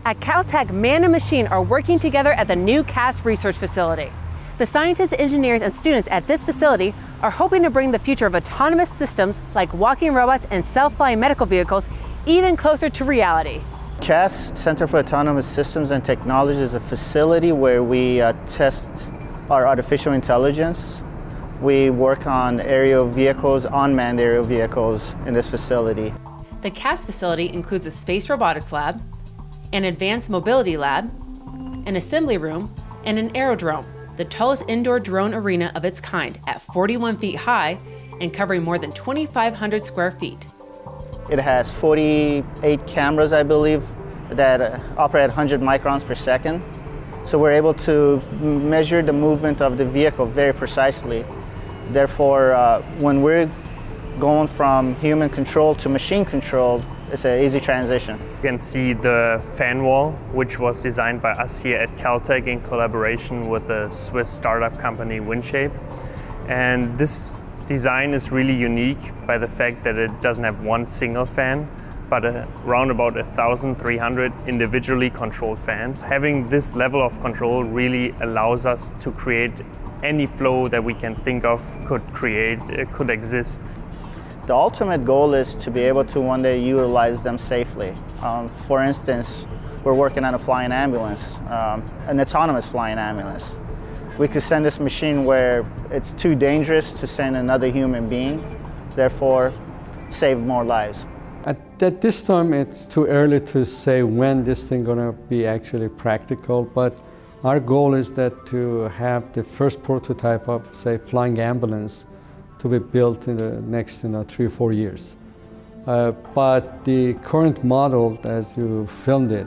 At CalTech, man and machine are working together at the new CAS research facility. The scientists, engineers, and students at this facility are hoping to bring the future of autonomous systems like walking robots and self-flying medical vehicles even closer to reality. CAS, Center for Autonomous Systems and Technology, is a facility where we test our artificial intelligence. We work on aerial vehicles, unmanned aerial vehicles in this facility. The CAS facility includes a space robotics lab, an advanced mobility lab, an assembly room, and an aerodrome, the tallest indoor drone arena of its kind at 41 feet high and covering more than 2,500 square feet. It has 48 cameras, I believe, that operate at 100 microns per second. So we're able to measure the movement of the vehicle very precisely. Therefore, when we're going from human control to machine controlled, it's an easy transition. You can see the fan wall, which was designed by us here at CalTech in collaboration with the Swiss startup company Windshape. And this design is really unique by the fact that it doesn't have one single fan, but around about 1,300 individually controlled fans. Having this level of control really allows us to create any flow that we can think of could exist. The ultimate goal is to be able to one day utilize them safely. For instance, we're working on a flying ambulance, an autonomous flying ambulance. We could send this machine where it's too dangerous to send another human being, therefore save more lives. At this time, it's too early to say when this thing going to be actually practical, but our goal is that to have the first prototype of, say, flying ambulance to be built in the next 3 or 4 years. But the current model, as you filmed it,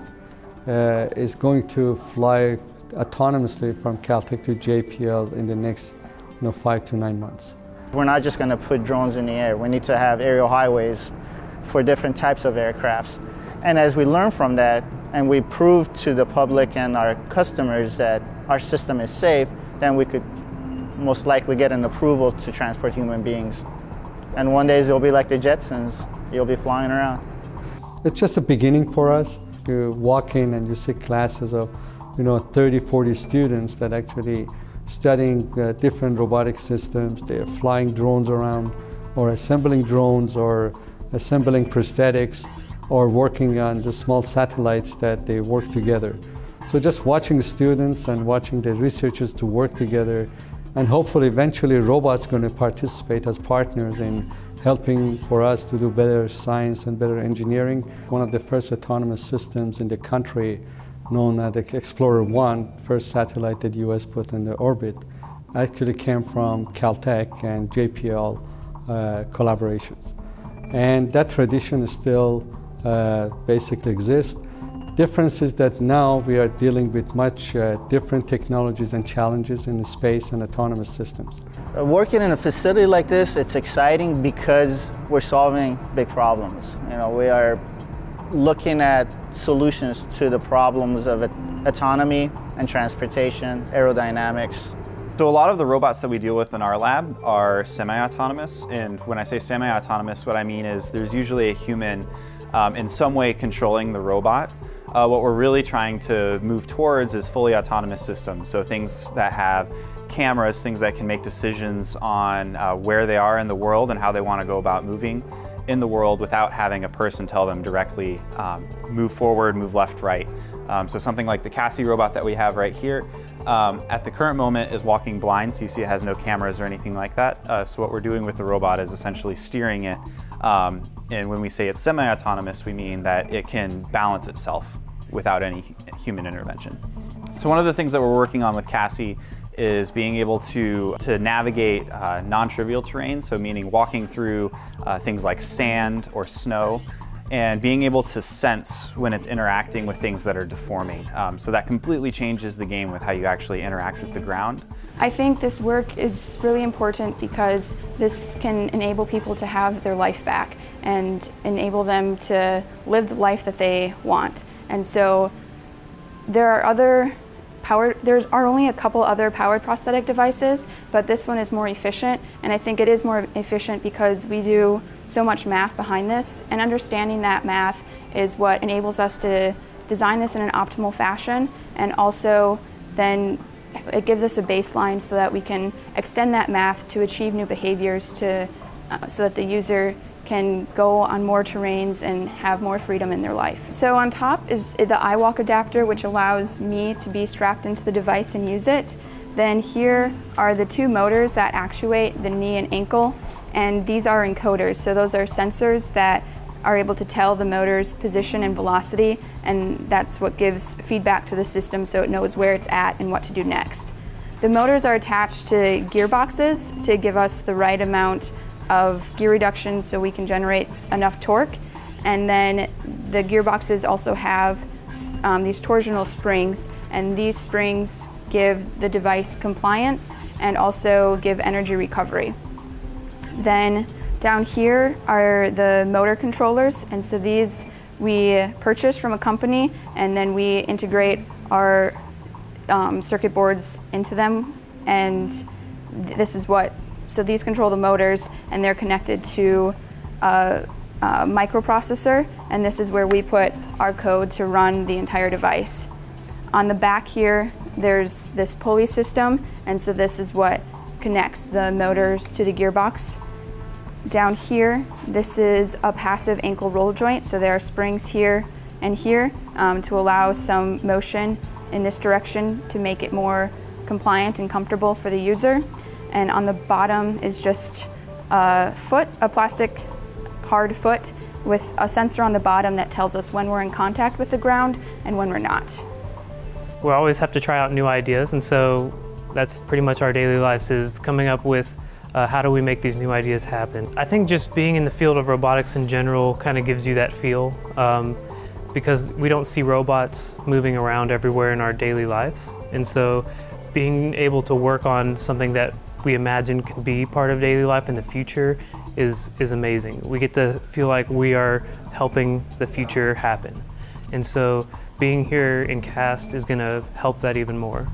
is going to fly autonomously from CalTech to JPL in the next 5 to 9 months. We're not just going to put drones in the air. We need to have aerial highways for different types of aircrafts. And as we learn from that, and we prove to the public and our customers that our system is safe, then we could most likely get an approval to transport human beings. And one day it'll be like the Jetsons. You'll be flying around. It's just a beginning for us. You walk in and you see classes of 30, 40 students that actually studying different robotic systems. They're flying drones around, or assembling drones, or assembling prosthetics, or working on the small satellites that they work together. So just watching the students and watching the researchers to work together, and hopefully eventually robots going to participate as partners in helping for us to do better science and better engineering. One of the first autonomous systems in the country, known as the Explorer-1, first satellite that the US put in the orbit, actually came from CalTech and JPL collaborations. And that tradition still basically exists. Difference is that now we are dealing with much different technologies and challenges in the space and autonomous systems. Working in a facility like this, it's exciting because we're solving big problems. We are looking at solutions to the problems of autonomy and transportation, aerodynamics. So a lot of the robots that we deal with in our lab are semi-autonomous, and when I say semi-autonomous, what I mean is there's usually a human in some way controlling the robot. What we're really trying to move towards is fully autonomous systems, so things that have cameras, things that can make decisions on where they are in the world and how they want to go about moving in the world without having a person tell them directly move forward, move left, right. So something like the Cassie robot that we have right here, at the current moment is walking blind, so you see it has no cameras or anything like that. So what we're doing with the robot is essentially steering it. And when we say it's semi-autonomous, we mean that it can balance itself without any human intervention. So one of the things that we're working on with Cassie is being able to navigate non-trivial terrain, so meaning walking through things like sand or snow, and being able to sense when it's interacting with things that are deforming. So that completely changes the game with how you actually interact with the ground. I think this work is really important because this can enable people to have their life back and enable them to live the life that they want. And so there are other there are only a couple other powered prosthetic devices, but this one is more efficient, and I think it is more efficient because we do so much math behind this, and understanding that math is what enables us to design this in an optimal fashion, and also then it gives us a baseline so that we can extend that math to achieve new behaviors so that the user can go on more terrains and have more freedom in their life. So on top is the iWalk adapter, which allows me to be strapped into the device and use it. Then here are the two motors that actuate the knee and ankle, and these are encoders. So those are sensors that are able to tell the motor's position and velocity, and that's what gives feedback to the system so it knows where it's at and what to do next. The motors are attached to gearboxes to give us the right amount of gear reduction so we can generate enough torque. And then the gearboxes also have these torsional springs, and these springs give the device compliance and also give energy recovery. Then down here are the motor controllers, and so these we purchase from a company and then we integrate our circuit boards into them, and so these control the motors, and they're connected to a microprocessor, and this is where we put our code to run the entire device. On the back here, there's this pulley system, and so this is what connects the motors to the gearbox. Down here, this is a passive ankle roll joint, so there are springs here and here to allow some motion in this direction to make it more compliant and comfortable for the user. And on the bottom is just a plastic hard foot with a sensor on the bottom that tells us when we're in contact with the ground and when we're not. We always have to try out new ideas, and so that's pretty much our daily lives, is coming up with how do we make these new ideas happen. I think just being in the field of robotics in general kind of gives you that feel, because we don't see robots moving around everywhere in our daily lives, and so being able to work on something that we imagine can be part of daily life in the future is amazing. We get to feel like we are helping the future happen. And so being here in CAST is going to help that even more.